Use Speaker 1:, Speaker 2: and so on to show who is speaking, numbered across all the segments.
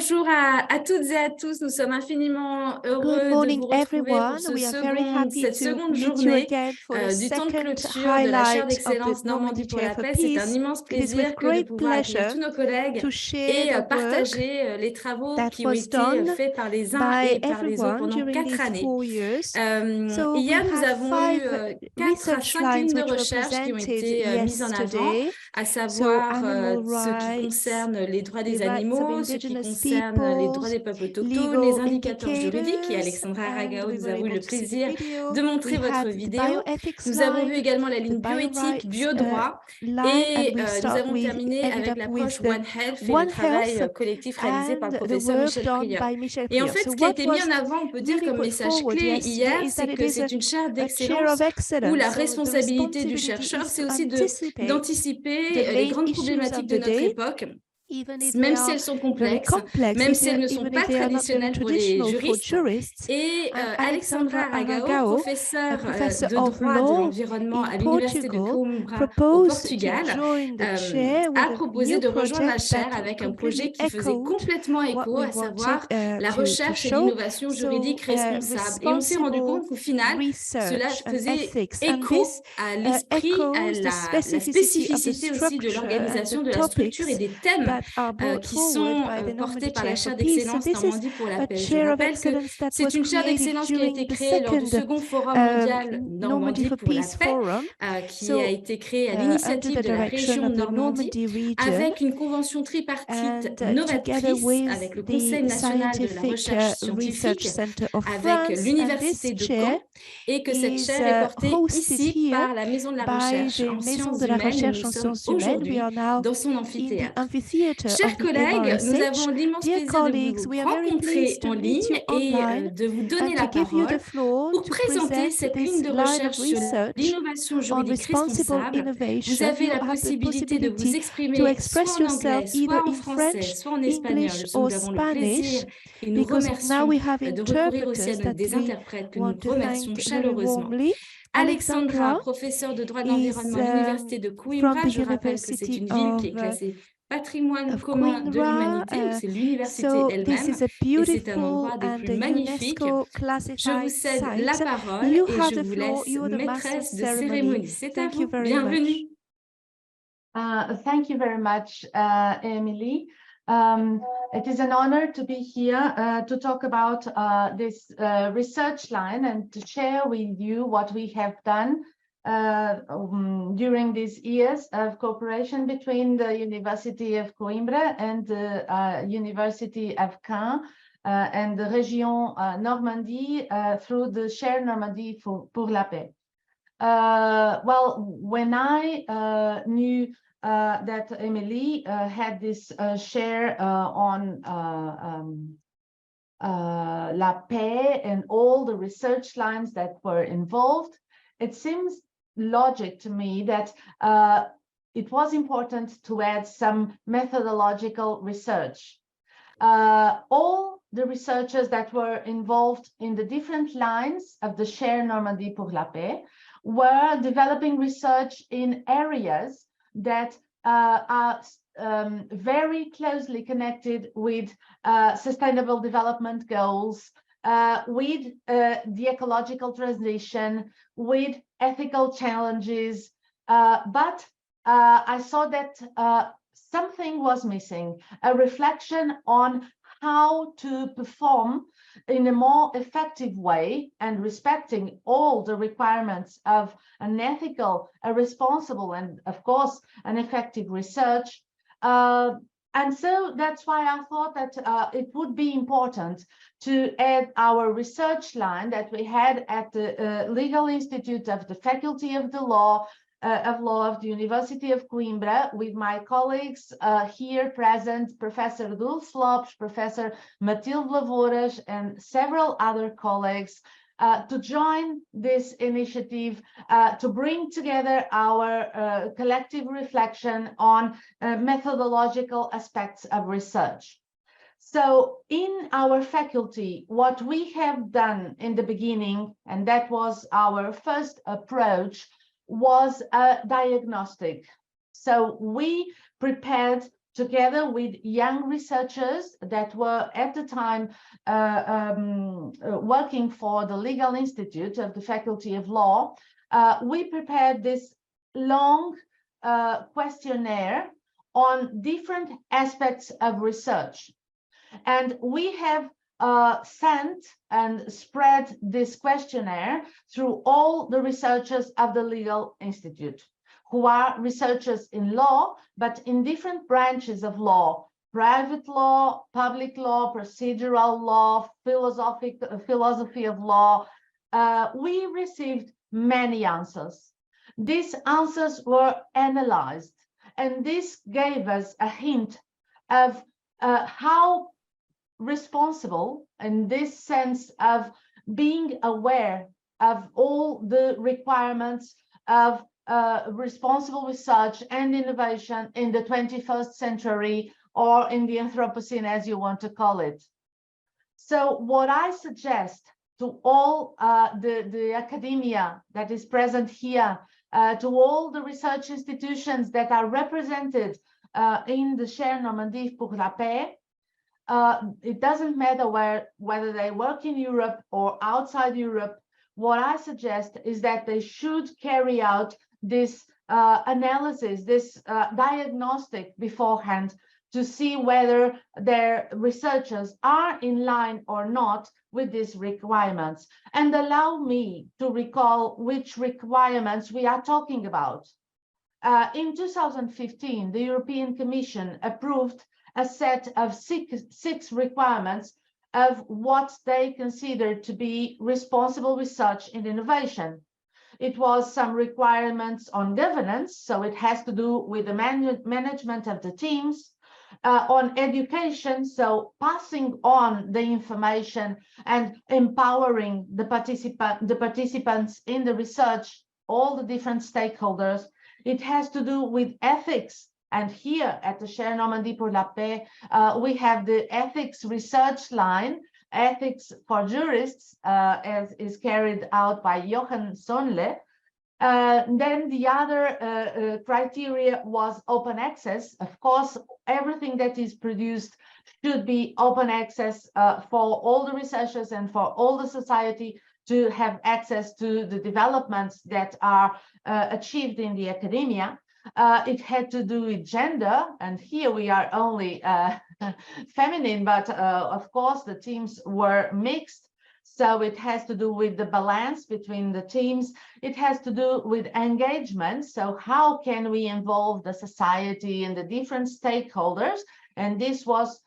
Speaker 1: Bonjour à toutes et à tous. Nous sommes infiniment
Speaker 2: Good
Speaker 1: heureux de
Speaker 2: morning,
Speaker 1: vous retrouver pour
Speaker 2: everyone. We are very happy
Speaker 1: cette
Speaker 2: to
Speaker 1: seconde
Speaker 2: meet you
Speaker 1: journée
Speaker 2: again for the
Speaker 1: du temps de
Speaker 2: second
Speaker 1: clôture de la chaire
Speaker 2: highlight of the
Speaker 1: d'excellence
Speaker 2: Normandy
Speaker 1: Normandie pour
Speaker 2: Chair
Speaker 1: la
Speaker 2: for
Speaker 1: paix. C'est un
Speaker 2: Peace.
Speaker 1: immense
Speaker 2: It is
Speaker 1: plaisir
Speaker 2: with
Speaker 1: que de
Speaker 2: great
Speaker 1: pouvoir accueillir tous
Speaker 2: pleasure
Speaker 1: nos collègues
Speaker 2: to share
Speaker 1: et
Speaker 2: the work
Speaker 1: partager les travaux
Speaker 2: that
Speaker 1: qui ont
Speaker 2: was
Speaker 1: été
Speaker 2: done
Speaker 1: faits par les uns
Speaker 2: by
Speaker 1: et par les autres
Speaker 2: everyone
Speaker 1: pendant
Speaker 2: during
Speaker 1: 4
Speaker 2: these
Speaker 1: années.
Speaker 2: 4 years. So
Speaker 1: Hier,
Speaker 2: we
Speaker 1: nous
Speaker 2: had
Speaker 1: avons eu
Speaker 2: 5
Speaker 1: 4 à
Speaker 2: research
Speaker 1: 5
Speaker 2: lines
Speaker 1: lignes de
Speaker 2: which were
Speaker 1: recherche qui ont
Speaker 2: presented
Speaker 1: été mises en avant,
Speaker 2: yesterday.
Speaker 1: à
Speaker 2: So
Speaker 1: savoir
Speaker 2: animal
Speaker 1: ce qui
Speaker 2: rights,
Speaker 1: concerne les droits des
Speaker 2: the rights of
Speaker 1: animaux, ce qui
Speaker 2: indigenous
Speaker 1: concerne les droits
Speaker 2: peoples,
Speaker 1: des peuples autochtones, les
Speaker 2: legal
Speaker 1: indicateurs juridiques. Et
Speaker 2: indicators,
Speaker 1: Alexandra
Speaker 2: and
Speaker 1: ARAGAO
Speaker 2: we
Speaker 1: nous
Speaker 2: were
Speaker 1: a eu
Speaker 2: able
Speaker 1: le
Speaker 2: to see the
Speaker 1: plaisir
Speaker 2: video.
Speaker 1: de montrer
Speaker 2: We
Speaker 1: votre
Speaker 2: had the
Speaker 1: vidéo.
Speaker 2: bioethics
Speaker 1: Nous avons vu
Speaker 2: line,
Speaker 1: également la
Speaker 2: the
Speaker 1: ligne bioéthique,
Speaker 2: biorights
Speaker 1: biodroit,
Speaker 2: line, and
Speaker 1: et nous avons
Speaker 2: we
Speaker 1: terminé
Speaker 2: ended
Speaker 1: avec
Speaker 2: up
Speaker 1: l'approche
Speaker 2: with the
Speaker 1: One Health et le
Speaker 2: One
Speaker 1: travail
Speaker 2: Health
Speaker 1: collectif réalisé par le
Speaker 2: and the
Speaker 1: professeur
Speaker 2: work
Speaker 1: Michel
Speaker 2: done
Speaker 1: Prieur.
Speaker 2: by Michel
Speaker 1: Et en
Speaker 2: Prieur.
Speaker 1: fait,
Speaker 2: So
Speaker 1: ce qui a
Speaker 2: what
Speaker 1: été mis
Speaker 2: was
Speaker 1: en avant, on peut dire
Speaker 2: really
Speaker 1: comme
Speaker 2: put
Speaker 1: message
Speaker 2: forward
Speaker 1: clé
Speaker 2: yesterday
Speaker 1: hier,
Speaker 2: is
Speaker 1: c'est
Speaker 2: that it
Speaker 1: que
Speaker 2: is
Speaker 1: c'est une chaire
Speaker 2: a chair
Speaker 1: d'excellence
Speaker 2: of
Speaker 1: où
Speaker 2: excellence.
Speaker 1: la
Speaker 2: So the
Speaker 1: responsabilité du
Speaker 2: responsibility
Speaker 1: chercheur,
Speaker 2: is
Speaker 1: c'est
Speaker 2: to
Speaker 1: aussi
Speaker 2: anticipate
Speaker 1: d'anticiper
Speaker 2: the
Speaker 1: les
Speaker 2: main
Speaker 1: grandes
Speaker 2: issues
Speaker 1: problématiques
Speaker 2: of
Speaker 1: de
Speaker 2: the
Speaker 1: notre
Speaker 2: day,
Speaker 1: époque,
Speaker 2: even if they
Speaker 1: même si
Speaker 2: are
Speaker 1: elles sont
Speaker 2: very
Speaker 1: complexes,
Speaker 2: complex,
Speaker 1: même si elles ne sont
Speaker 2: even
Speaker 1: pas
Speaker 2: if they are not very
Speaker 1: traditionnelles pour les
Speaker 2: traditional for
Speaker 1: juristes.
Speaker 2: jurists.
Speaker 1: Et
Speaker 2: And
Speaker 1: Alexandra
Speaker 2: Alexandra
Speaker 1: ARAGAO,
Speaker 2: ARAGAO,
Speaker 1: professeure
Speaker 2: a professor
Speaker 1: de
Speaker 2: of
Speaker 1: droit de
Speaker 2: law
Speaker 1: l'environnement
Speaker 2: in
Speaker 1: à l'université de
Speaker 2: Portugal,
Speaker 1: Coimbra au
Speaker 2: proposed to
Speaker 1: Portugal,
Speaker 2: join the chair
Speaker 1: a
Speaker 2: with a
Speaker 1: proposé
Speaker 2: new
Speaker 1: de rejoindre la
Speaker 2: project
Speaker 1: chaire
Speaker 2: that
Speaker 1: avec un projet
Speaker 2: completely
Speaker 1: qui faisait
Speaker 2: echoed
Speaker 1: complètement
Speaker 2: what
Speaker 1: écho,
Speaker 2: we
Speaker 1: à
Speaker 2: wanted
Speaker 1: savoir la
Speaker 2: to
Speaker 1: recherche et
Speaker 2: show.
Speaker 1: l'innovation juridique responsable. Et on s'est rendu
Speaker 2: Responsible
Speaker 1: compte qu'au final, cela
Speaker 2: research and
Speaker 1: faisait
Speaker 2: ethics, and
Speaker 1: écho
Speaker 2: this
Speaker 1: à l'esprit, à
Speaker 2: echoes the
Speaker 1: la
Speaker 2: specificity of the
Speaker 1: spécificité aussi de
Speaker 2: structure and the
Speaker 1: l'organisation, de la structure et
Speaker 2: topics
Speaker 1: des thèmes
Speaker 2: that are brought
Speaker 1: qui
Speaker 2: forward
Speaker 1: sont
Speaker 2: by the
Speaker 1: portés
Speaker 2: Normandy
Speaker 1: par la
Speaker 2: Chair for
Speaker 1: chaire
Speaker 2: Peace. So
Speaker 1: d'excellence
Speaker 2: this is
Speaker 1: Normandie pour la
Speaker 2: a
Speaker 1: paix. Je
Speaker 2: chair of
Speaker 1: rappelle que
Speaker 2: excellence that
Speaker 1: c'est
Speaker 2: was
Speaker 1: une chaire
Speaker 2: created
Speaker 1: d'excellence qui a été
Speaker 2: during the
Speaker 1: créée lors du
Speaker 2: second
Speaker 1: second Forum mondial
Speaker 2: Normandy
Speaker 1: Normandie
Speaker 2: for
Speaker 1: pour la
Speaker 2: Peace
Speaker 1: paix,
Speaker 2: Forum,
Speaker 1: qui a été créé à
Speaker 2: under
Speaker 1: l'initiative
Speaker 2: the
Speaker 1: de la
Speaker 2: direction
Speaker 1: région
Speaker 2: of the
Speaker 1: Normandie,
Speaker 2: Normandy region,
Speaker 1: avec une convention tripartite
Speaker 2: and together
Speaker 1: novatrice
Speaker 2: with
Speaker 1: avec le Conseil
Speaker 2: the
Speaker 1: national de la
Speaker 2: Scientific
Speaker 1: recherche
Speaker 2: Research
Speaker 1: scientifique,
Speaker 2: Center of
Speaker 1: avec
Speaker 2: France. And
Speaker 1: l'université
Speaker 2: this
Speaker 1: de
Speaker 2: chair
Speaker 1: Caen, et que cette
Speaker 2: is
Speaker 1: chaire est portée
Speaker 2: hosted
Speaker 1: ici
Speaker 2: here
Speaker 1: par la Maison de la
Speaker 2: by
Speaker 1: Recherche
Speaker 2: the
Speaker 1: en
Speaker 2: Maison
Speaker 1: sciences
Speaker 2: de la
Speaker 1: humaines, et
Speaker 2: Recherche
Speaker 1: nous
Speaker 2: en
Speaker 1: sommes
Speaker 2: Sciences Humaines. We
Speaker 1: aujourd'hui
Speaker 2: are now
Speaker 1: dans son
Speaker 2: in the
Speaker 1: amphithéâtre.
Speaker 2: amphitheater
Speaker 1: Chers
Speaker 2: of the
Speaker 1: collègues, nous avons
Speaker 2: MRSH.
Speaker 1: l'immense
Speaker 2: Dear
Speaker 1: plaisir de
Speaker 2: colleagues,
Speaker 1: vous
Speaker 2: we are very
Speaker 1: rencontrer
Speaker 2: pleased to
Speaker 1: en
Speaker 2: meet
Speaker 1: ligne
Speaker 2: you
Speaker 1: et
Speaker 2: online
Speaker 1: de vous donner
Speaker 2: and
Speaker 1: la
Speaker 2: to give you
Speaker 1: parole
Speaker 2: the floor
Speaker 1: pour
Speaker 2: to
Speaker 1: présenter
Speaker 2: present
Speaker 1: cette ligne
Speaker 2: this
Speaker 1: de
Speaker 2: line of
Speaker 1: recherche sur
Speaker 2: research
Speaker 1: l'innovation
Speaker 2: on
Speaker 1: juridique
Speaker 2: responsible
Speaker 1: responsable. Vous
Speaker 2: innovation.
Speaker 1: avez
Speaker 2: You
Speaker 1: la
Speaker 2: have the
Speaker 1: possibilité de vous
Speaker 2: possibility to
Speaker 1: exprimer soit
Speaker 2: express
Speaker 1: en anglais,
Speaker 2: yourself either
Speaker 1: soit en
Speaker 2: in
Speaker 1: français,
Speaker 2: French,
Speaker 1: soit en espagnol.
Speaker 2: English,
Speaker 1: Nous
Speaker 2: or
Speaker 1: avons le plaisir
Speaker 2: Spanish,
Speaker 1: et nous
Speaker 2: because now
Speaker 1: remercions
Speaker 2: we have
Speaker 1: de recourir aussi à
Speaker 2: interpreters that
Speaker 1: des
Speaker 2: we
Speaker 1: interprètes que nous
Speaker 2: want to
Speaker 1: remercions
Speaker 2: thank very
Speaker 1: chaleureusement.
Speaker 2: warmly.
Speaker 1: Alexandra,
Speaker 2: Alexandra
Speaker 1: professeure de droit de
Speaker 2: is
Speaker 1: l'environnement à l'université de
Speaker 2: from
Speaker 1: Coimbra.
Speaker 2: the
Speaker 1: Je rappelle que c'est
Speaker 2: University
Speaker 1: une ville qui est classée patrimoine commun de
Speaker 2: Coimbra.
Speaker 1: l'humanité, c'est l'université
Speaker 2: So this
Speaker 1: elle-même
Speaker 2: is a
Speaker 1: et c'est un
Speaker 2: beautiful
Speaker 1: endroit des
Speaker 2: and
Speaker 1: plus
Speaker 2: a
Speaker 1: magnifiques.
Speaker 2: UNESCO
Speaker 1: Je vous
Speaker 2: classified
Speaker 1: cède la
Speaker 2: site.
Speaker 1: parole
Speaker 2: You
Speaker 1: et
Speaker 2: have
Speaker 1: je
Speaker 2: the
Speaker 1: vous
Speaker 2: floor.
Speaker 1: laisse
Speaker 2: You are the master
Speaker 1: maîtresse de
Speaker 2: ceremony.
Speaker 1: cérémonie. C'est à
Speaker 2: Thank you
Speaker 1: vous.
Speaker 2: very
Speaker 1: Bienvenue.
Speaker 3: Thank you very much, Emily. It is an honor to be here to talk about this research line and to share with you what we have done during these years of cooperation between the University of Coimbra and the University of Caen and the Région Normandie through the Chaire Normandie pour la paix. Well, when I knew that Emily had this share on La Paix and all the research lines that were involved, it seems logic to me that it was important to add some methodological research. All the researchers that were involved in the different lines of the Chaire Normandie pour la Paix were developing research in areas that are very closely connected with sustainable development goals, with the ecological transition, with ethical challenges. But I saw that something was missing, a reflection on how to perform in a more effective way and respecting all the requirements of an ethical, a responsible, and of course, an effective research. And so that's why I thought that it would be important to add our research line that we had at the Legal Institute of the Faculty of the Law of the University of Coimbra, with my colleagues here present, Professor Dulce Lopes, Professor Matilde Lavouras, and several other colleagues to join this initiative to bring together our collective reflection on methodological aspects of research. So in our faculty, what we have done in the beginning, and that was our first approach, was a diagnostic. So we prepared together with young researchers that were at the time working for the Legal Institute of the Faculty of Law, we prepared this long questionnaire on different aspects of research. And we have sent and spread this questionnaire through all the researchers of the Legal Institute, who are researchers in law, but in different branches of law: private law, public law, procedural law, philosophy of law. We received many answers. These answers were analyzed, and this gave us a hint of how responsible, in this sense of being aware of all the requirements of responsible research and innovation in the 21st century, or in the Anthropocene, as you want to call it. So what I suggest to all the academia that is present here, to all the research institutions that are represented in the Chaire Normandy pour la Paix, it doesn't matter whether they work in Europe or outside Europe. What I suggest is that they should carry out this analysis, this diagnostic beforehand, to see whether their researchers are in line or not with these requirements. And allow me to recall which requirements we are talking about. In 2015, the European Commission approved a set of six requirements of what they considered to be responsible research and innovation. It was some requirements on governance, so it has to do with the management of the teams, on education, so passing on the information and empowering the participants in the research, all the different stakeholders. It has to do with ethics. And here at the Chaire Normandy pour la Paix, we have the ethics research line, ethics for jurists, as is carried out by Jochen Sonle. Then the other criteria was open access. Of course, everything that is produced should be open access for all the researchers and for all the society to have access to the developments that are achieved in the academia. It had to do with gender, and here we are only feminine, but of course the teams were mixed. So it has to do with the balance between the teams. It has to do with engagement. So how can we involve the society and the different stakeholders? And this was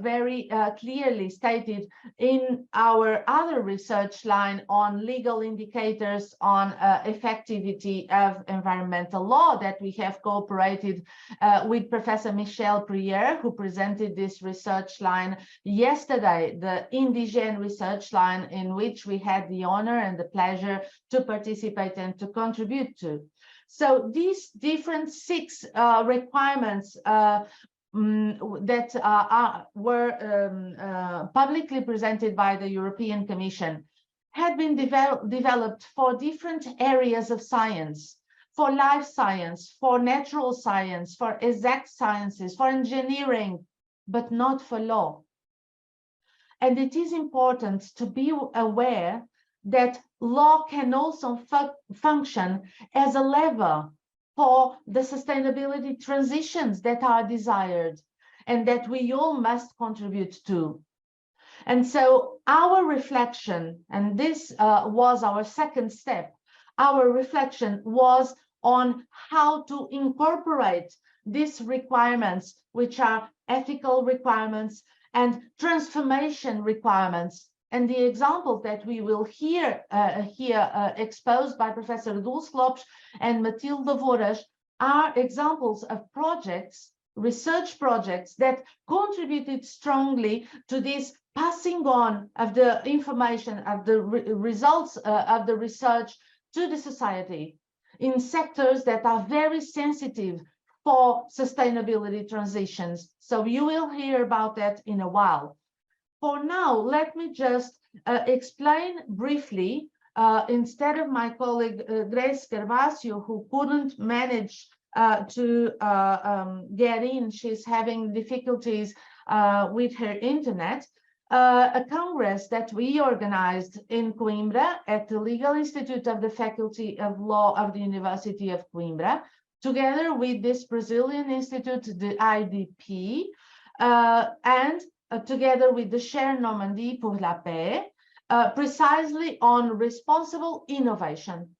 Speaker 3: very clearly stated in our other research line on legal indicators on effectivity of environmental law, that we have cooperated with Professor Michel Prieur, who presented this research line yesterday, the Indigène research line, in which we had the honor and the pleasure to participate and to contribute to. So these different six requirements that were publicly presented by the European Commission had been developed for different areas of science, for life science, for natural science, for exact sciences, for engineering, but not for law. And it is important to be aware that law can also function as a lever for the sustainability transitions that are desired and that we all must contribute to. And so our reflection, and this was our second step, our reflection was on how to incorporate these requirements, which are ethical requirements and transformation requirements. And the examples that we will hear exposed by Professor Dulce Lopes and Matilde Voras are examples of projects, research projects, that contributed strongly to this passing on of the information, of the results of the research to the society in sectors that are very sensitive for sustainability transitions. So you will hear about that in a while. For now, let me just explain briefly, instead of my colleague Grace Gervasio, who couldn't manage to get in. She's having difficulties with her internet. A congress that we organized in Coimbra at the Legal Institute of the Faculty of Law of the University of Coimbra, together with this Brazilian institute, the IDP, and together with the Chaire Normandy pour la Paix, precisely on responsible innovation.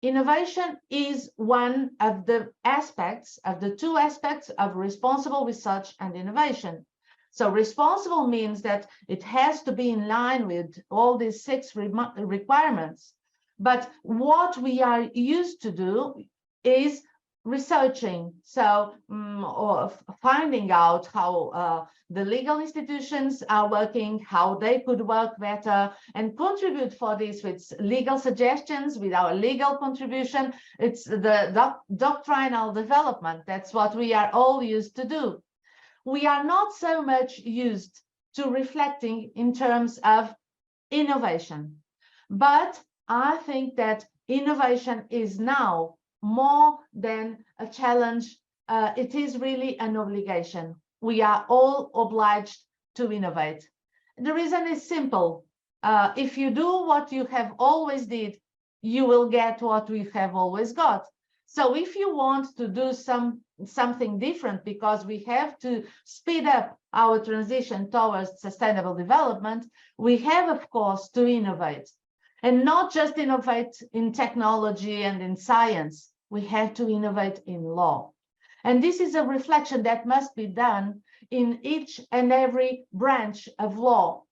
Speaker 3: Innovation is one of the aspects, of the two aspects of responsible research and innovation. So responsible means that it has to be in line with all these 6 requirements. But what we are used to do is researching, so or finding out how the legal institutions are working, how they could work better, and contribute for this with legal suggestions, with our legal contribution. It's the doctrinal development. That's what we are all used to do. We are not so much used to reflecting in terms of innovation. But I think that innovation is now more than a challenge. It is really an obligation. We are all obliged to innovate. The reason is simple. If you do what you have always did, you will get what we have always got. So if you want to do something different, because we have to speed up our transition towards sustainable development, we have, of course, to innovate. And not just innovate in technology and in science, we have to innovate in law. And this is a reflection that must be done in each and every branch of law.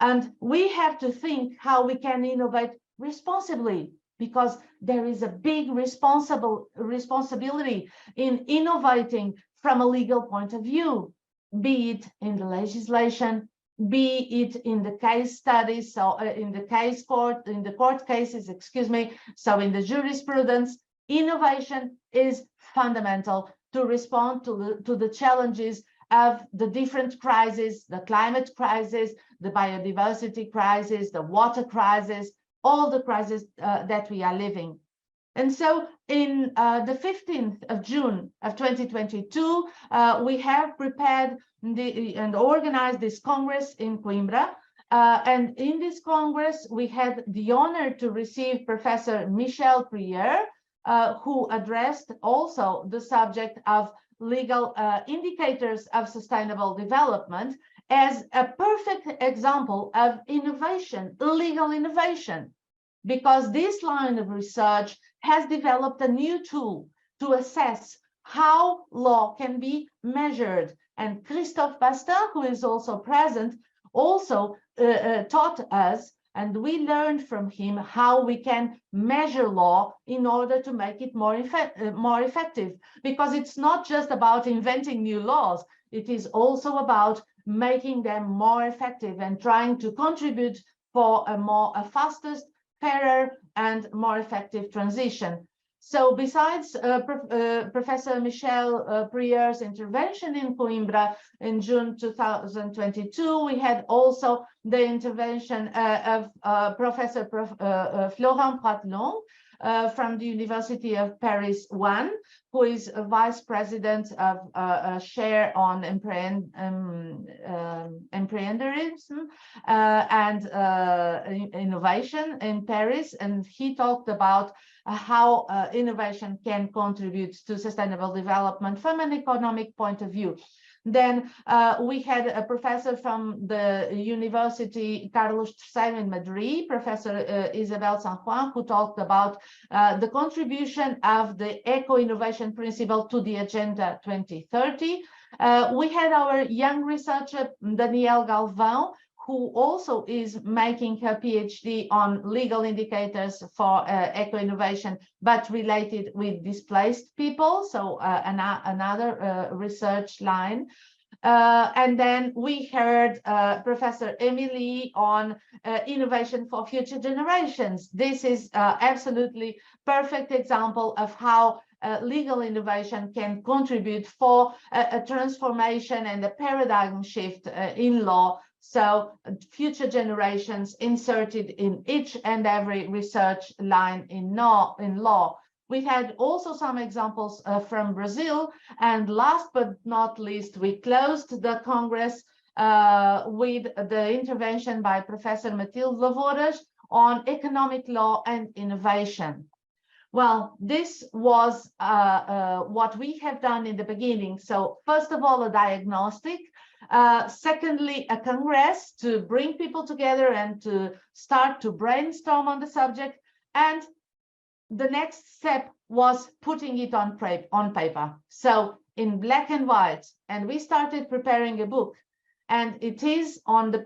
Speaker 3: And we have to think how we can innovate responsibly, because there is a big responsibility in innovating from a legal point of view, be it in the legislation, be it in the case studies, so in the court cases, excuse me, so in the jurisprudence. Innovation is fundamental to respond to the challenges of the different crises, the climate crisis, the biodiversity crisis, the water crisis, all the crises that we are living. And so in the 15th of June of 2022, we have prepared and organized this Congress in Coimbra. And in this Congress, we had the honor to receive Professor Michel Prieur, who addressed also the subject of legal indicators of sustainable development as a perfect example of innovation, legal innovation, because this line of research has developed a new tool to assess how law can be measured. And Christophe Bastin, who is also present, also taught us, and we learned from him how we can measure law in order to make it more effective. Because it's not just about inventing new laws, it is also about making them more effective and trying to contribute for a fastest, fairer, and more effective transition. So besides Professor Michel Prieur's intervention in Coimbra in June 2022, we had also the intervention of Professor Florent Pratelon from the University of Paris 1, who is a vice president of a Chaire on empreneurism and innovation in Paris. And he talked about how innovation can contribute to sustainable development from an economic point of view. Then we had a professor from the University Carlos III in Madrid, Professor Isabel San Juan, who talked about the contribution of the eco-innovation principle to the Agenda 2030. We had our young researcher, Danielle Galvão, who also is making her PhD on legal indicators for eco-innovation, but related with displaced people, so another research line. And then we heard Professor Emily on innovation for future generations. This is absolutely perfect example of how legal innovation can contribute for a transformation and a paradigm shift in law. So future generations inserted in each and every research line in law, We had also some examples from Brazil. And last but not least, we closed the Congress with the intervention by Professor Matilde Lavouras on economic law and innovation. Well, this was what we have done in the beginning. So first of all, a diagnostic. Secondly, a congress to bring people together and to start to brainstorm on the subject. And the next step was putting it on paper. So in black and white. And we started preparing a book. And it is on the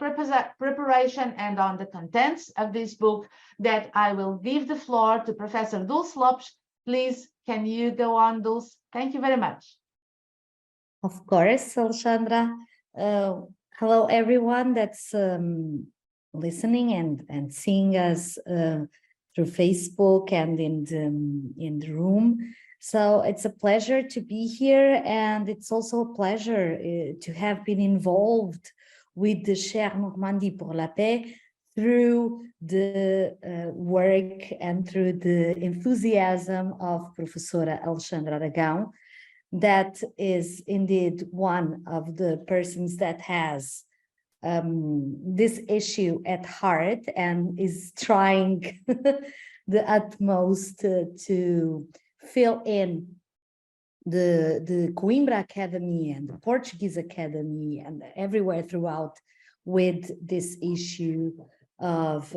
Speaker 3: preparation and on the contents of this book that I will give the floor to Professor Dulce Lopes. Please, can you go on, Dulce? Thank you very much.
Speaker 4: Of course, Alexandra. Hello, everyone that's listening and seeing us through Facebook and in the room. So it's a pleasure to be here, and it's also a pleasure to have been involved with the Chaire Normandy pour la Paix through the work and through the enthusiasm of Professora Alexandra ARAGAO. That is indeed one of the persons that has this issue at heart and is trying the utmost to fill in the Coimbra Academy and the Portuguese Academy and everywhere throughout with this issue of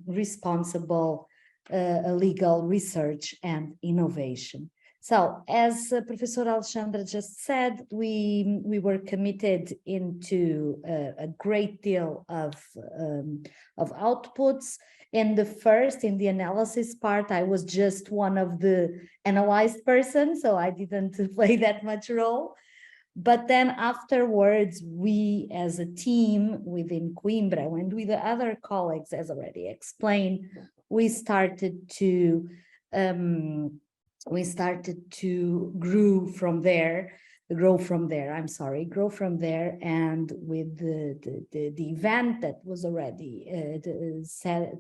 Speaker 4: responsible legal research and innovation. So, as Professor Alexandra just said, we were committed into a great deal of outputs. In the analysis part, I was just one of the analyzed persons, so I didn't play that much role. But then afterwards, we as a team within Coimbra and with the other colleagues, as already explained, we started to grow from there, and with the event that was already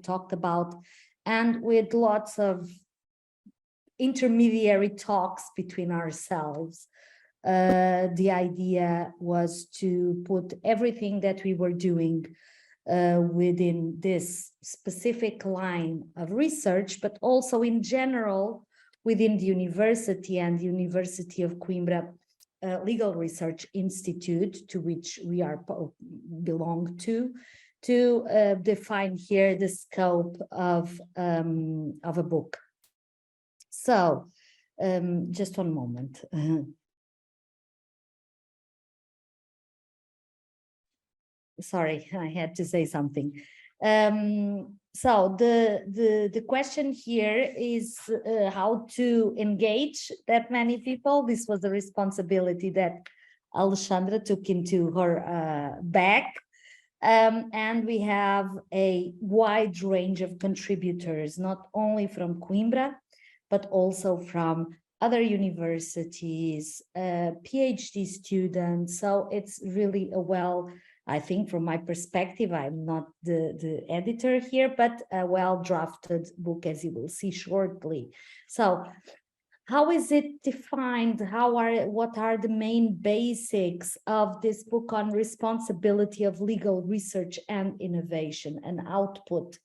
Speaker 4: talked about, and with lots of intermediary talks between ourselves, the idea was to put everything that we were doing within this specific line of research, but also in general within the university and the University of Coimbra Legal Research Institute, to which we belong to define here the scope of a book. So, just one moment. Sorry, I had to say something. So the question here is how to engage that many people. This was the responsibility that Alexandra took into her back. And we have a wide range of contributors, not only from Coimbra, but also from other universities, PhD students. So it's really I think from my perspective, I'm not the editor here, but a well-drafted book, as you will see shortly. So how is it defined? What are the main basics of this book on responsibility of legal research and innovation, an output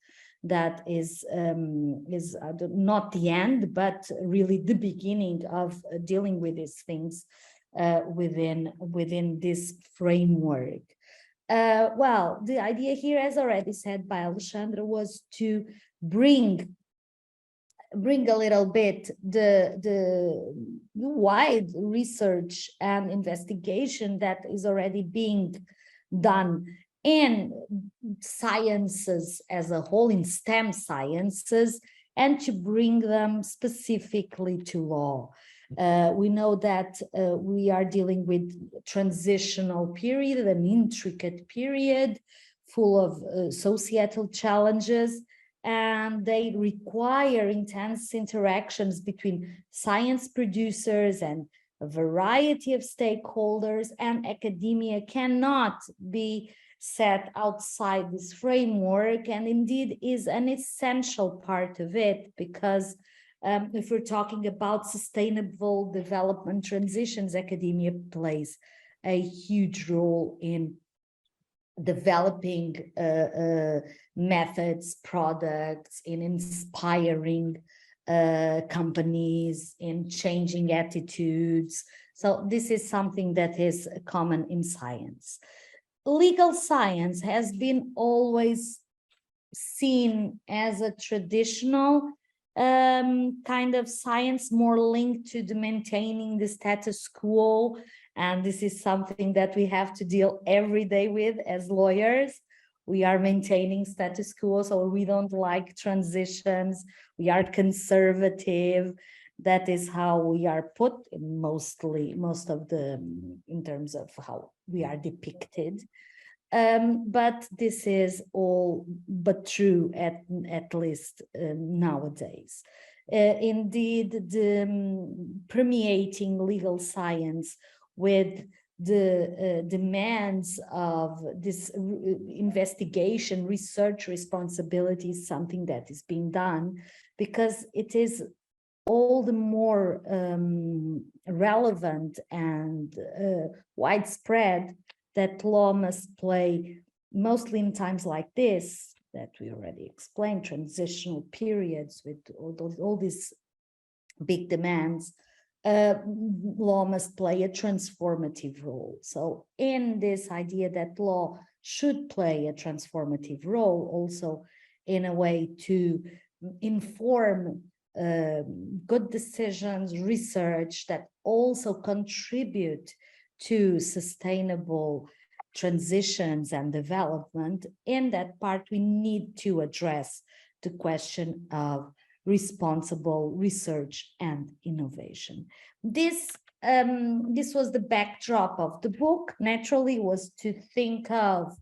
Speaker 4: that is not the end, but really the beginning of dealing with these things within this framework? Well, the idea here, as already said by Alexandra, was to bring a little bit the wide research and investigation that is already being done in sciences as a whole, in STEM sciences, and to bring them specifically to law. We know that we are dealing with transitional period, an intricate period full of societal challenges, and they require intense interactions between science producers and a variety of stakeholders, and academia cannot be set outside this framework, and indeed is an essential part of it, because If we're talking about sustainable development transitions, academia plays a huge role in developing methods, products, in inspiring companies, in changing attitudes. So this is something that is common in science. Legal science has been always seen as a traditional kind of science, more linked to the maintaining the status quo. And this is something that we have to deal every day with as lawyers. We are maintaining status quo, so we don't like transitions. We are conservative. That is how we are put in most of the, in terms of how we are depicted. But this is all but true, at least nowadays. Indeed, the permeating legal science with the demands of this investigation, research responsibility is something that is being done, because it is all the more relevant and widespread that law must play, mostly in times like this, that we already explained, transitional periods with all these big demands. Law must play a transformative role. So in this idea that law should play a transformative role, also in a way to inform good decisions, research that also contribute to sustainable transitions and development, in that part we need to address the question of responsible research and innovation. This was the backdrop of the book. Naturally, was to think of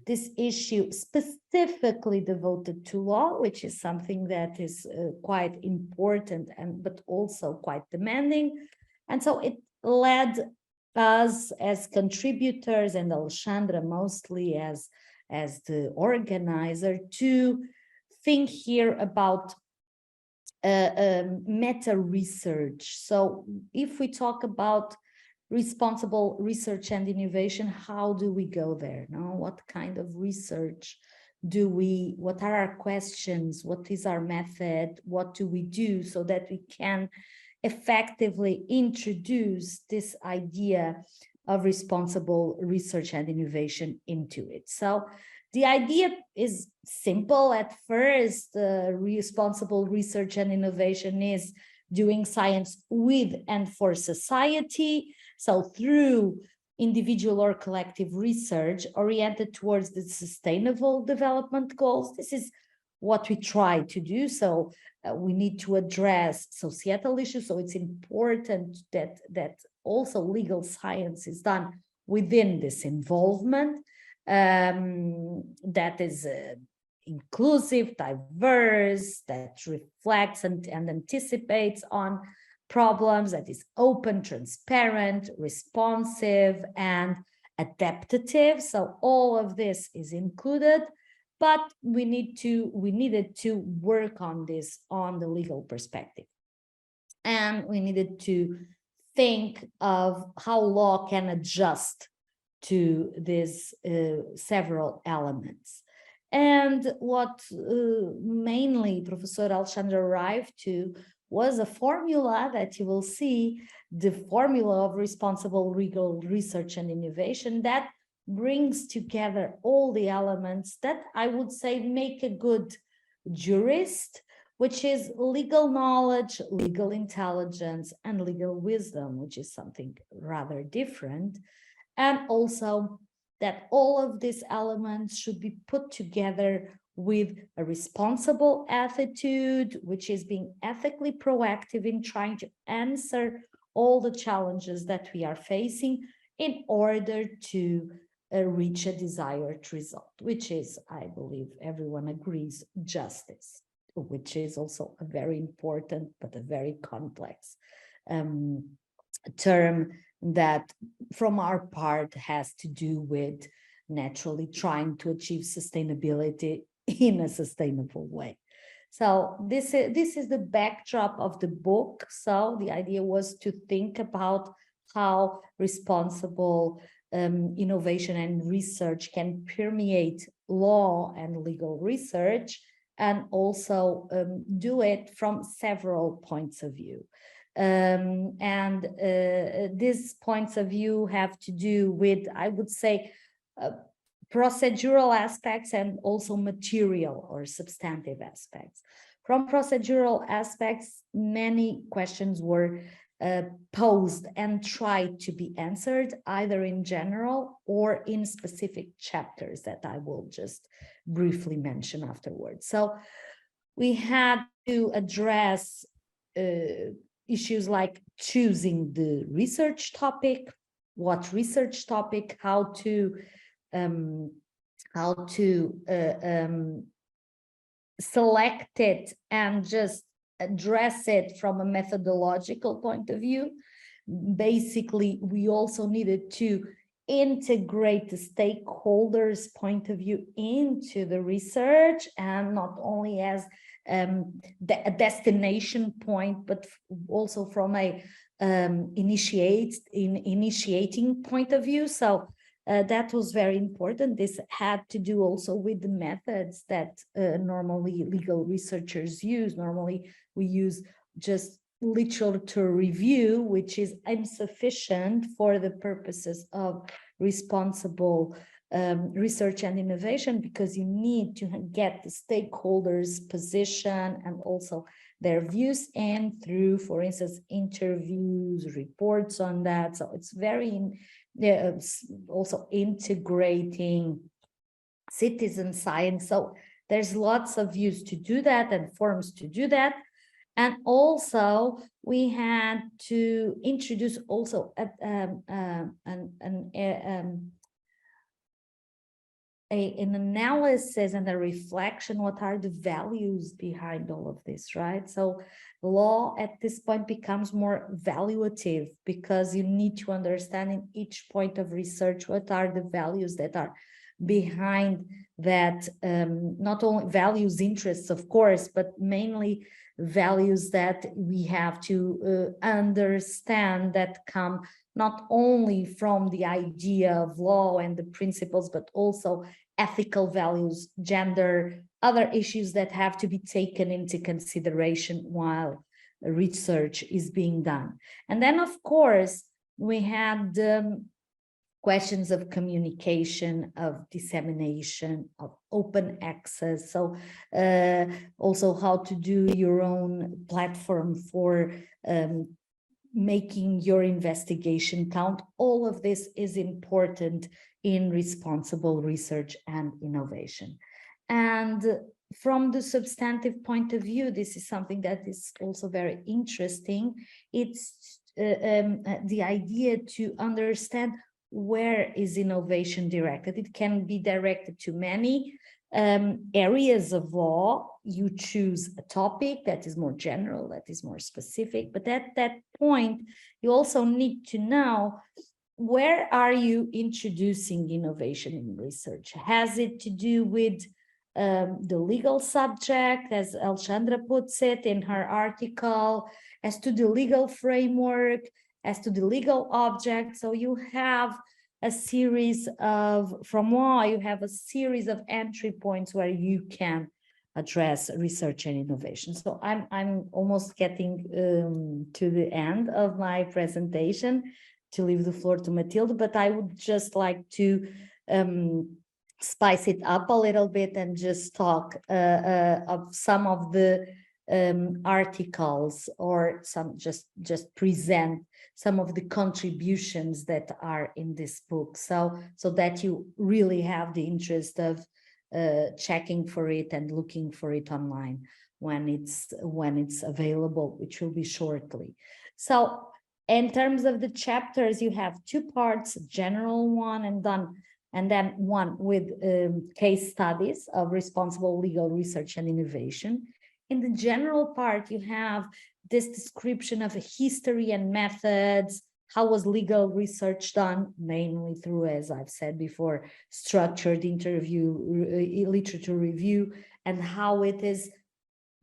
Speaker 4: this issue specifically devoted to law, which is something that is quite important but also quite demanding. And so it led us as contributors, and Alexandra mostly as the organizer, to think here about meta research. So if we talk about responsible research and innovation, how do we go there? No? What kind of research do we, what are our questions? What is our method? What do we do so that we can effectively introduce this idea of responsible research and innovation into it? So the idea is simple at first. Responsible research and innovation is doing science with and for society. So through individual or collective research oriented towards the sustainable development goals. This is what we try to do. So we need to address societal issues. So it's important that also legal science is done within this involvement that is inclusive, diverse, that reflects and anticipates on problems, that is open, transparent, responsive, and adaptive. So all of this is included, but we needed to work on this on the legal perspective. And we needed to think of how law can adjust to these several elements. And what mainly Professor Alexandra arrived to was a formula that you will see, the formula of responsible legal research and innovation, that brings together all the elements that I would say make a good jurist, which is legal knowledge, legal intelligence, and legal wisdom, which is something rather different. And also that all of these elements should be put together with a responsible attitude, which is being ethically proactive in trying to answer all the challenges that we are facing in order to reach a desired result, which is, I believe everyone agrees, justice, which is also a very important but a very complex term that from our part has to do with naturally trying to achieve sustainability in a sustainable way. So this is the backdrop of the book. So the idea was to think about how responsible innovation and research can permeate law and legal research, and also do it from several points of view. These points of view have to do with, I would say, procedural aspects and also material or substantive aspects. From procedural aspects, many questions were posed and tried to be answered either in general or in specific chapters that I will just briefly mention afterwards. So we had to address issues like choosing the research topic, what research topic, how to select it and just address it from a methodological point of view. Basically, we also needed to integrate the stakeholders' point of view into the research, and not only as a destination point, but also from a initiating point of view. So that was very important. This had to do also with the methods that normally legal researchers use. Normally, we use just literature review, which is insufficient for the purposes of responsible research and innovation, because you need to get the stakeholders' position and also their views in through, for instance, interviews, reports on that. So it's very also integrating citizen science. So there's lots of views to do that and forms to do that. And also we had to introduce also an analysis and a reflection. What are the values behind all of this, right? So law at this point becomes more valuative, because you need to understand in each point of research what are the values that are behind that, not only values, interests, of course, but mainly values that we have to understand, that come not only from the idea of law and the principles, but also ethical values, gender, other issues that have to be taken into consideration while research is being done. And then, of course, we had questions of communication, of dissemination, of open access. So also how to do your own platform for making your investigation count. All of this is important in responsible research and innovation. And from the substantive point of view, this is something that is also very interesting. It's the idea to understand where is innovation directed. It can be directed to many areas of law. You choose a topic that is more general, that is more specific, but at that point, you also need to know, where are you introducing innovation in research? Has it to do with the legal subject, as Alexandra puts it in her article, as to the legal framework, as to the legal object? So you have a series of, from law, you have a series of entry points where you can address research and innovation. So I'm almost getting to the end of my presentation, to leave the floor to Matilde, but I would just like to spice it up a little bit and just talk of some of the articles, or some just present some of the contributions that are in this book, so that you really have the interest of checking for it and looking for it online when it's available, which will be shortly. So in terms of the chapters, you have two parts: a general one and then one with case studies of responsible legal research and innovation. In the general part, you have this description of a history and methods. How was legal research done? Mainly through, as I've said before, structured interview, literature review, and how it is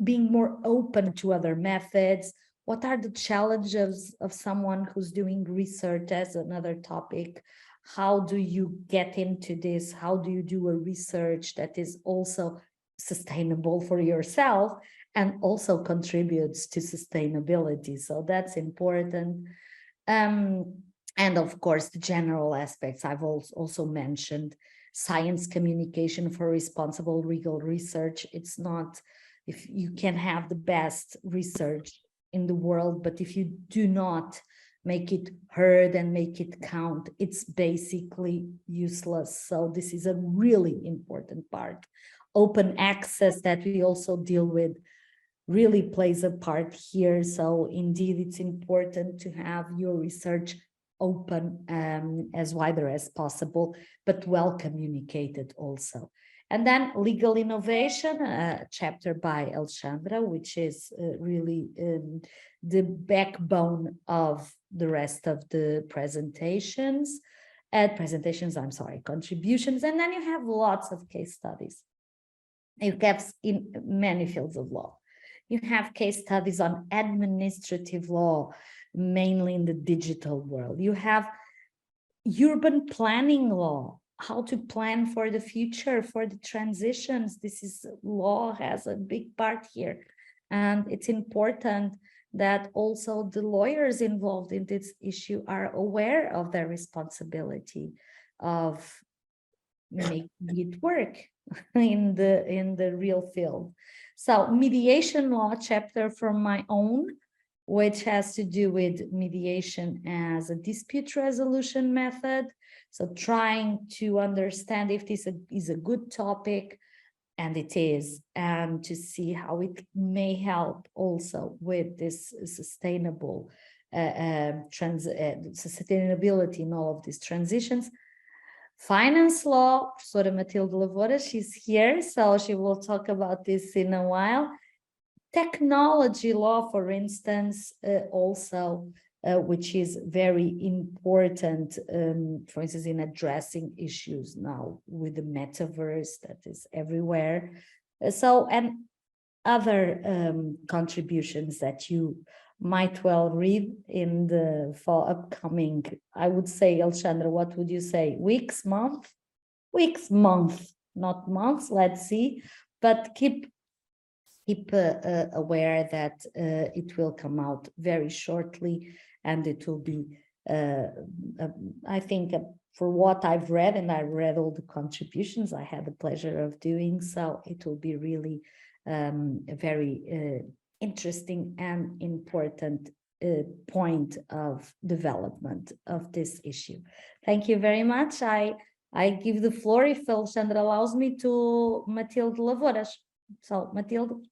Speaker 4: being more open to other methods. What are the challenges of someone who's doing research as another topic? How do you get into this? How do you do a research that is also sustainable for yourself and also contributes to sustainability? So that's important. And of course, the general aspects I've also mentioned, science communication for responsible legal research. It's not, if you can have the best research in the world, but if you do not make it heard and make it count, it's basically useless. So this is a really important part. Open access that we also deal with really plays a part here. So indeed, it's important to have your research open as wider as possible, but well communicated also. And then legal innovation, a chapter by Alexandra, which is really the backbone of the rest of the presentations. Contributions. And then you have lots of case studies. You have in many fields of law. You have case studies on administrative law, mainly in the digital world. You have urban planning law, how to plan for the future, for the transitions. Law has a big part here. And it's important that also the lawyers involved in this issue are aware of their responsibility of making it work in the real field. So mediation law chapter from my own, which has to do with mediation as a dispute resolution method. So trying to understand if this is a good topic, and it is, and to see how it may help also with this sustainable sustainability in all of these transitions. Finance law, Professora Matilde Lavoura, she's here, so she will talk about this in a while. Technology law, for instance, also, which is very important, for instance, in addressing issues now with the metaverse that is everywhere. So, and other contributions that you might well read in the fall upcoming, I would say, Alexandra, what would you say? Weeks, month, not months, let's see, but keep aware that it will come out very shortly, and it will be, I think, for what I've read, and I've read all the contributions, I had the pleasure of doing so, it will be really a very interesting and important point of development of this issue. Thank you very much. I give the floor, if Alexandra allows me, to Matilde Lavoura. So, Matilde.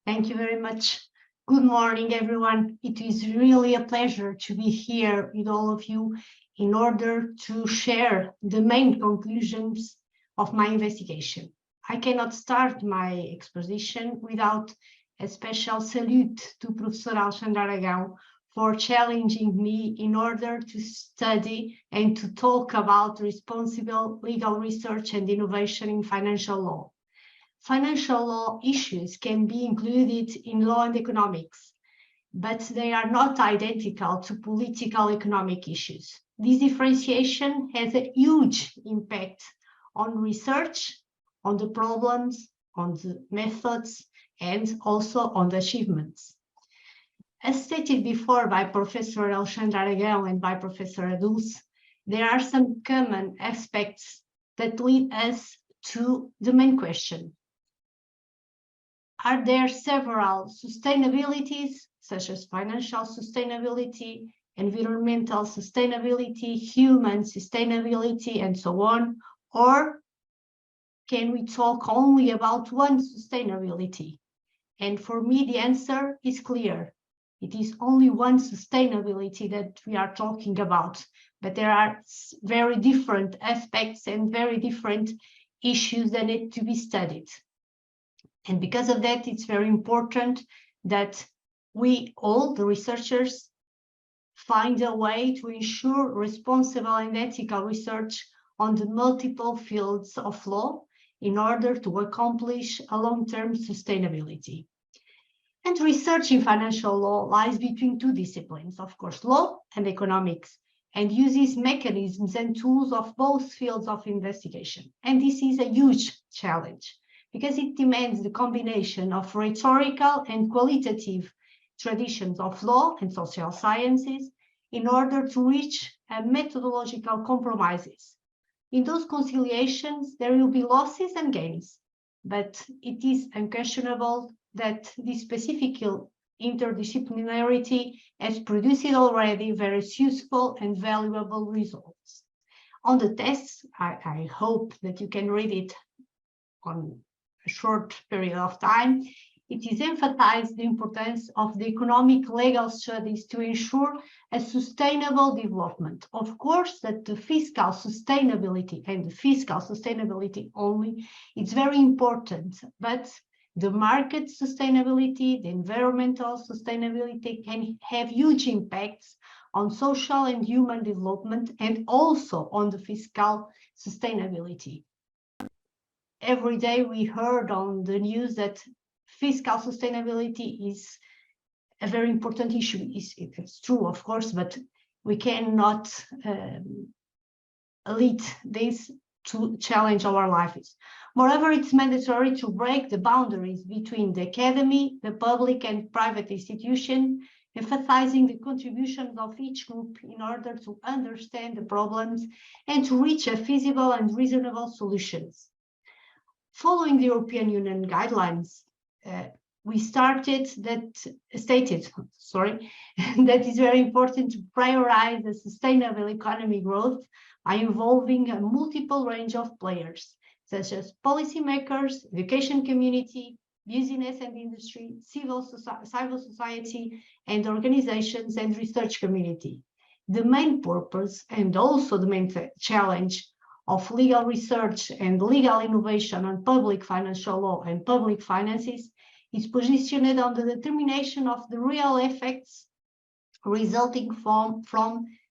Speaker 5: Thank you very much. Good morning, everyone. It is really a pleasure to be here with all of you in order to share the main conclusions of my investigation. I cannot start my exposition without a special salute to Professor Alexandra ARAGAO for challenging me in order to study and to talk about responsible legal research and innovation in financial law. Financial law issues can be included in law and economics, but they are not identical to political economic issues. This differentiation has a huge impact on research, on the problems, on the methods, and also on the achievements. As stated before by Professor Alexandra ARAGAO and by Professor Adulce, there are some common aspects that lead us to the main question. Are there several sustainabilities, such as financial sustainability, environmental sustainability, human sustainability, and so on? Or can we talk only about one sustainability? And for me, the answer is clear. It is only one sustainability that we are talking about, but there are very different aspects and very different issues that need to be studied. And because of that, it's very important that we, all the researchers, find a way to ensure responsible and ethical research on the multiple fields of law in order to accomplish a long-term sustainability. And research in financial law lies between two disciplines, of course, law and economics, and uses mechanisms and tools of both fields of investigation. And this is a huge challenge because it demands the combination of rhetorical and qualitative traditions of law and social sciences in order to reach methodological compromises. In those conciliations, there will be losses and gains, but it is unquestionable that this specific interdisciplinarity has produced already very useful and valuable results. On the tests, I hope that you can read it on a short period of time. It is emphasized the importance of the economic legal studies to ensure a sustainable development. Of course, that the fiscal sustainability and the fiscal sustainability only, it's very important, but the market sustainability, the environmental sustainability can have huge impacts on social and human development and also on the fiscal sustainability. Every day we heard on the news that fiscal sustainability is a very important issue. It's true, of course, but we cannot lead this to challenge our lives. Moreover, it's mandatory to break the boundaries between the academy, the public and private institution, emphasizing the contributions of each group in order to understand the problems and to reach a feasible and reasonable solutions. Following the European Union guidelines, we stated that it's very important to prioritize the sustainable economy growth by involving a multiple range of players, such as policymakers, education community, business and industry, civil society, and organizations and research community. The main purpose and also the main challenge of legal research and legal innovation on public financial law and public finances is positioned on the determination of the real effects resulting from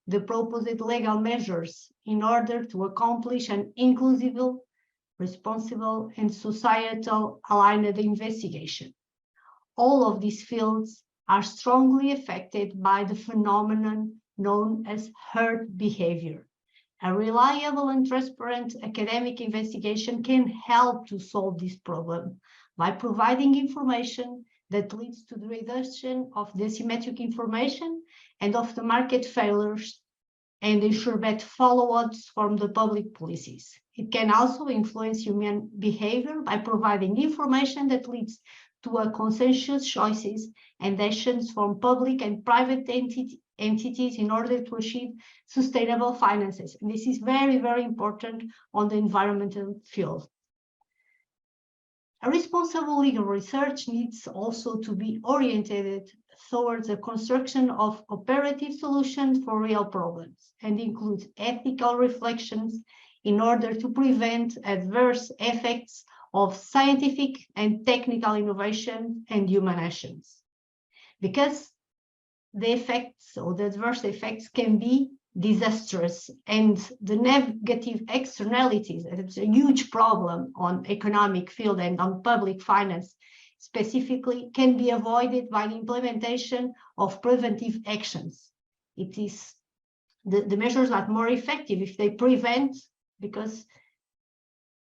Speaker 5: the proposed legal measures in order to accomplish an inclusive, responsible, and societal aligned investigation. All of these fields are strongly affected by the phenomenon known as herd behavior. A reliable and transparent academic investigation can help to solve this problem by providing information that leads to the reduction of the asymmetric information and of the market failures and ensure better follow-ups from the public policies. It can also influence human behavior by providing information that leads to a consensus choices and actions from public and private entities in order to achieve sustainable finances. And this is very, very important on the environmental field. A responsible legal research needs also to be oriented towards the construction of operative solutions for real problems and includes ethical reflections in order to prevent adverse effects of scientific and technical innovation and human actions. Because the effects or the adverse effects can be disastrous and the negative externalities, it's a huge problem on economic field and on public finance specifically, can be avoided by the implementation of preventive actions. It is the measures are more effective if they prevent, because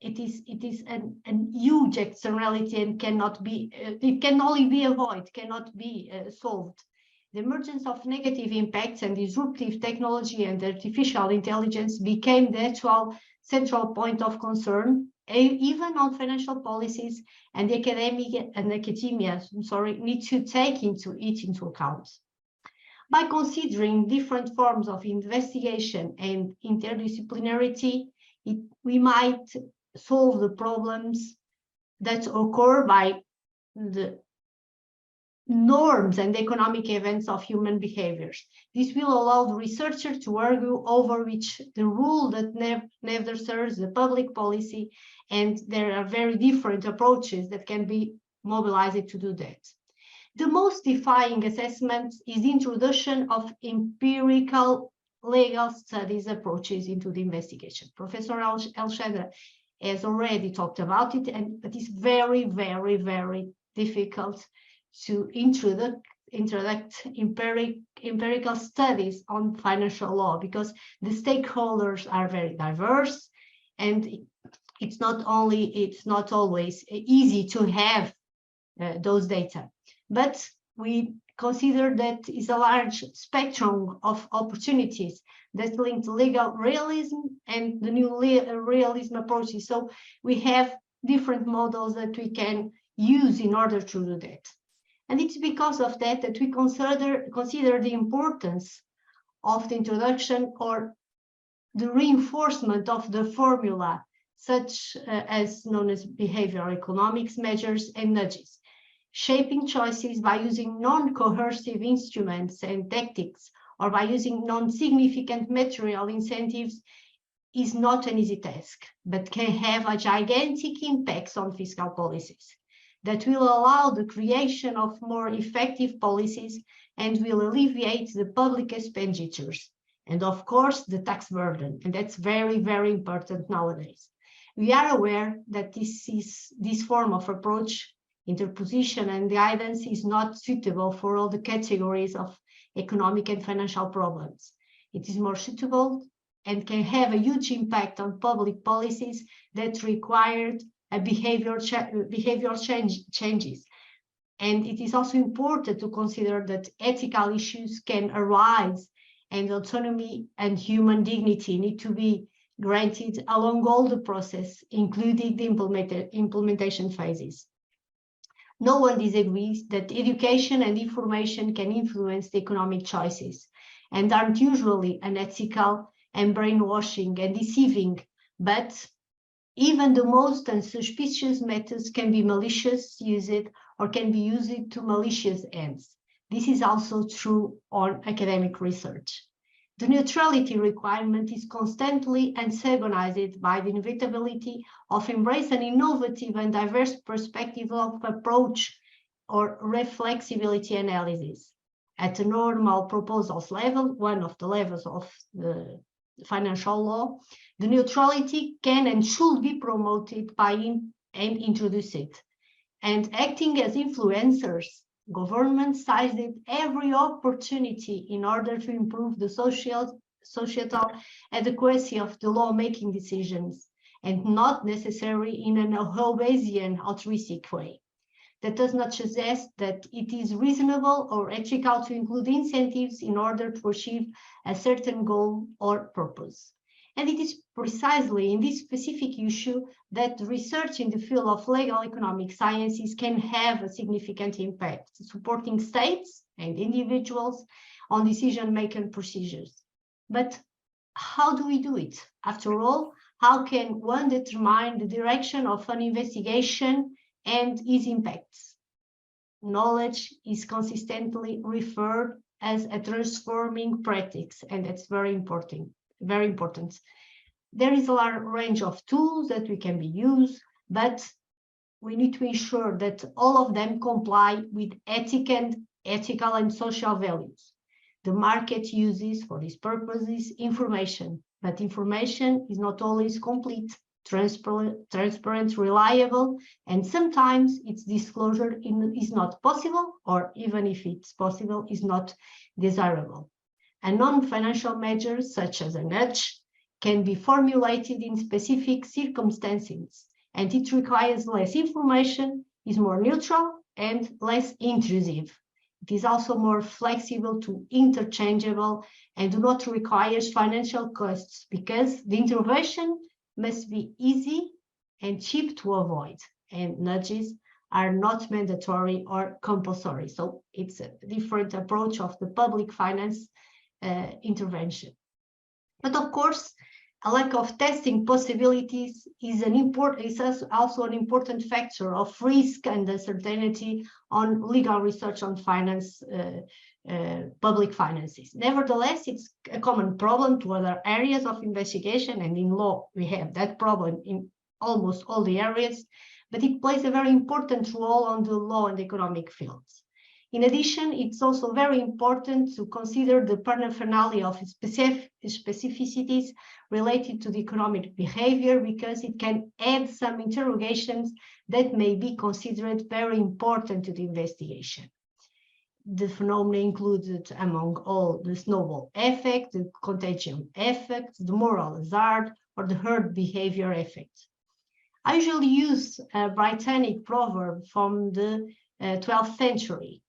Speaker 5: it is an huge externality and cannot be, it can only be avoided, cannot be solved. The emergence of negative impacts and disruptive technology and artificial intelligence became the actual central point of concern, even on financial policies, and the academia need to take into account. By considering different forms of investigation and interdisciplinarity, we might solve the problems that occur by the norms and economic events of human behaviors. This will allow the researcher to argue over which the rule that never serves the public policy, and there are very different approaches that can be mobilized to do that. The most defying assessment is the introduction of empirical legal studies approaches into the investigation. Professor Alexandra has already talked about it, and it is very, very, very difficult to introduce empirical studies on financial law, because the stakeholders are very diverse, and it's not always easy to have those data. But we consider that is a large spectrum of opportunities that link to legal realism and the new realism approaches. So we have different models that we can use in order to do that. And it's because of that that we consider the importance of the introduction or the reinforcement of the formula, such as known as behavioral economics measures and nudges. Shaping choices by using non-coercive instruments and tactics, or by using non-significant material incentives, is not an easy task, but can have a gigantic impact on fiscal policies that will allow the creation of more effective policies and will alleviate the public expenditures and, of course, the tax burden. And that's very, very important nowadays. We are aware that this form of approach, interposition and guidance, is not suitable for all the categories of economic and financial problems. It is more suitable and can have a huge impact on public policies that required a behavioral changes. And it is also important to consider that ethical issues can arise, and autonomy and human dignity need to be granted along all the process, including the implementation phases. No one disagrees that education and information can influence the economic choices and aren't usually unethical and brainwashing and deceiving, but even the most unsuspicious methods can be malicious used or can be used to malicious ends. This is also true on academic research. The neutrality requirement is constantly antagonized by the inevitability of embrace an innovative and diverse perspective of approach or reflexibility analysis. At the normal proposals level, one of the levels of the financial law, the neutrality can and should be promoted by and introduced. And acting as influencers, governments seized every opportunity in order to improve the societal adequacy of the lawmaking decisions, and not necessarily in an Hobbesian altruistic way. That does not suggest that it is reasonable or ethical to include incentives in order to achieve a certain goal or purpose. And it is precisely in this specific issue that research in the field of legal economic sciences can have a significant impact, supporting states and individuals on decision-making procedures. But how do we do it? After all, how can one determine the direction of an investigation and its impacts? Knowledge is consistently referred as a transforming practice, and that's very important. Very important. There is a large range of tools that we can be used, but we need to ensure that all of them comply with ethical and social values. The market uses for these purposes information, but information is not always complete, transparent, reliable, and sometimes its disclosure is not possible, or even if it's possible, is not desirable. And non-financial measures, such as a nudge, can be formulated in specific circumstances, and it requires less information, is more neutral, and less intrusive. It is also more flexible to interchangeable and do not require financial costs, because the intervention must be easy and cheap to avoid, and nudges are not mandatory or compulsory. So it's a different approach of the public finance intervention. But of course, a lack of testing possibilities is also an important factor of risk and uncertainty on legal research on finance, public finances. Nevertheless, it's a common problem to other areas of investigation, and in law we have that problem in almost all the areas, but it plays a very important role on the law and economic fields. In addition, it's also very important to consider the paraphernalia of specificities related to the economic behavior, because it can add some interrogations that may be considered very important to the investigation. The phenomena included, among all, the snowball effect, the contagion effect, the moral hazard, or the herd behavior effect. I usually use a Britannic proverb from the 12th century.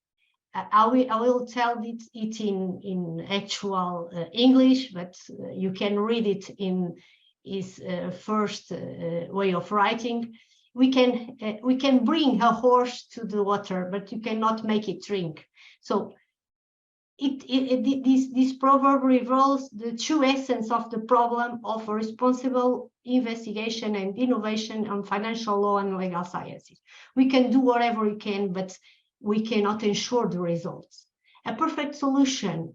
Speaker 5: I will tell it in actual English, but you can read it in his first way of writing. We can bring a horse to the water, but you cannot make it drink. So this proverb reveals the true essence of the problem of responsible investigation and innovation on financial law and legal sciences. We can do whatever we can, but we cannot ensure the results. A perfect solution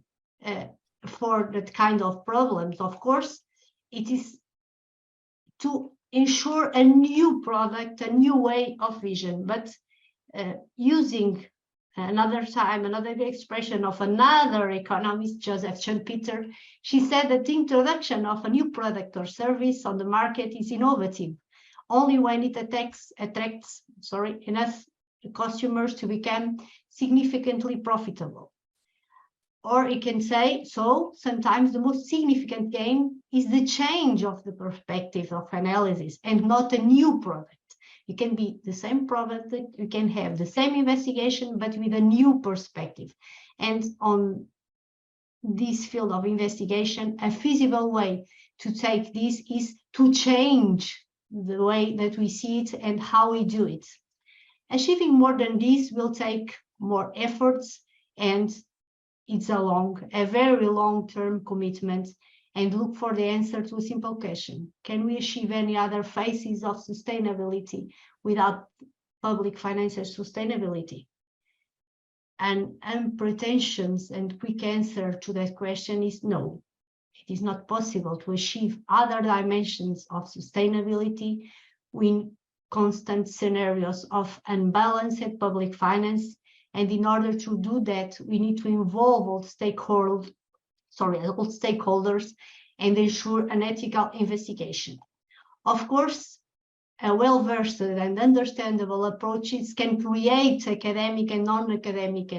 Speaker 5: for that kind of problems, of course, it is to ensure a new product, a new way of vision, but using another expression of another economist, Joseph Schumpeter. She said that the introduction of a new product or service on the market is innovative only when it attracts enough customers to become significantly profitable. Or it can say, so sometimes the most significant gain is the change of the perspective of analysis and not a new product. It can be the same product, you can have the same investigation, but with a new perspective. And on this field of investigation, a feasible way to take this is to change the way that we see it and how we do it. Achieving more than this will take more efforts, and it's a very long-term commitment, and look for the answer to a simple question. Can we achieve any other phases of sustainability without public financial sustainability? An unpretentious and quick answer to that question is no. It is not possible to achieve other dimensions of sustainability in constant scenarios of unbalanced public finance. And in order to do that, we need to involve all stakeholders and ensure an ethical investigation. Of course, a well-versed and understandable approaches can create academic and non-academic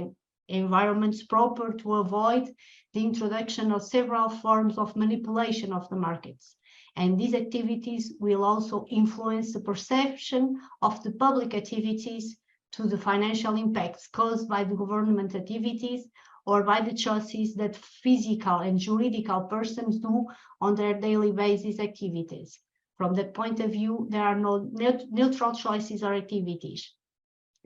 Speaker 5: environments proper to avoid the introduction of several forms of manipulation of the markets. And these activities will also influence the perception of the public activities to the financial impacts caused by the government activities or by the choices that physical and juridical persons do on their daily basis activities. From that point of view, there are no neutral choices or activities.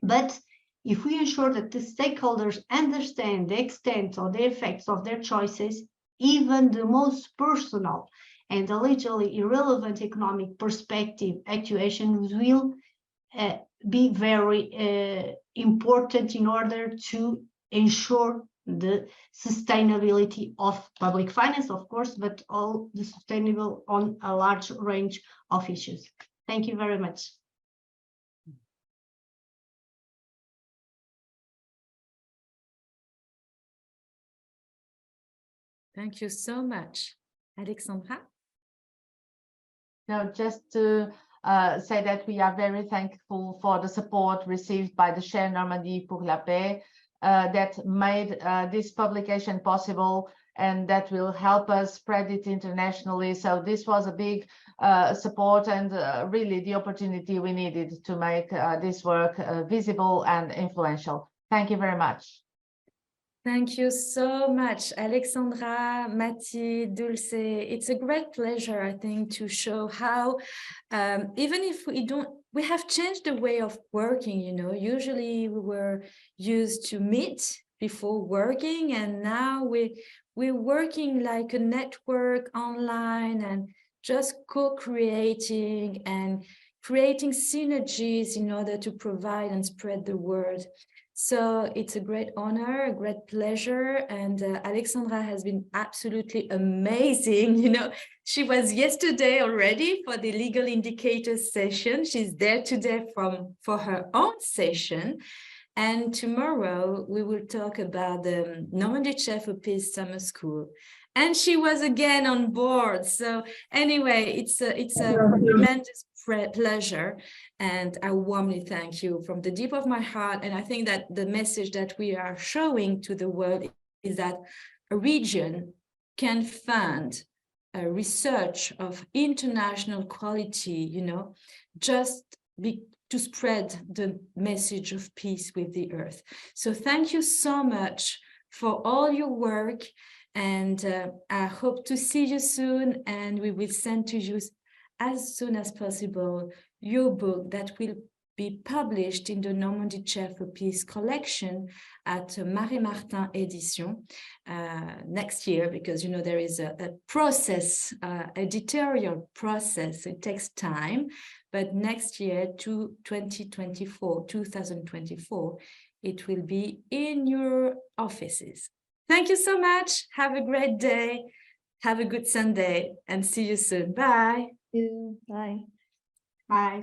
Speaker 5: But if we ensure that the stakeholders understand the extent or the effects of their choices, even the most personal and allegedly irrelevant economic perspective actuations will be very important in order to ensure the sustainability of public finance, of course, but all the sustainable on a large range of issues. Thank you very much.
Speaker 1: Thank you so much. Alexandra?
Speaker 3: Now, just to say that we are very thankful for the support received by the Chaire Normandy pour la Paix that made this publication possible, and that will help us spread it internationally. So this was a big support and really the opportunity we needed to make this work visible and influential. Thank you very much.
Speaker 1: Thank you so much, Alexandra, Mati, Dulce. It's a great pleasure, I think, to show how, even if we have changed the way of working, you know, usually we were used to meet before working, and now we're working like a network online and just co-creating and creating synergies in order to provide and spread the word. So it's a great honor, a great pleasure. And Alexandra has been absolutely amazing. You know, she was yesterday already for the legal indicators session. She's there today for her own session. And tomorrow we will talk about the Normandy Chef of Peace Summer School. And she was again on board. So anyway, it's a tremendous pleasure. And I warmly thank you from the deep of my heart. And I think that the message that we are showing to the world is that a region can fund research of international quality, you know, just to spread the message of peace with the earth. So thank you so much for all your work. And I hope to see you soon. And we will send to you as soon as possible your book that will be published in the Normandy Chef for Peace collection at Mare Martin Edition next year, because, you know, there is a process, editorial process. It takes time, but next year, 2024, it will be in your offices. Thank you so much. Have a great day. Have a good Sunday and see you soon. Bye.
Speaker 4: Bye.
Speaker 5: Bye.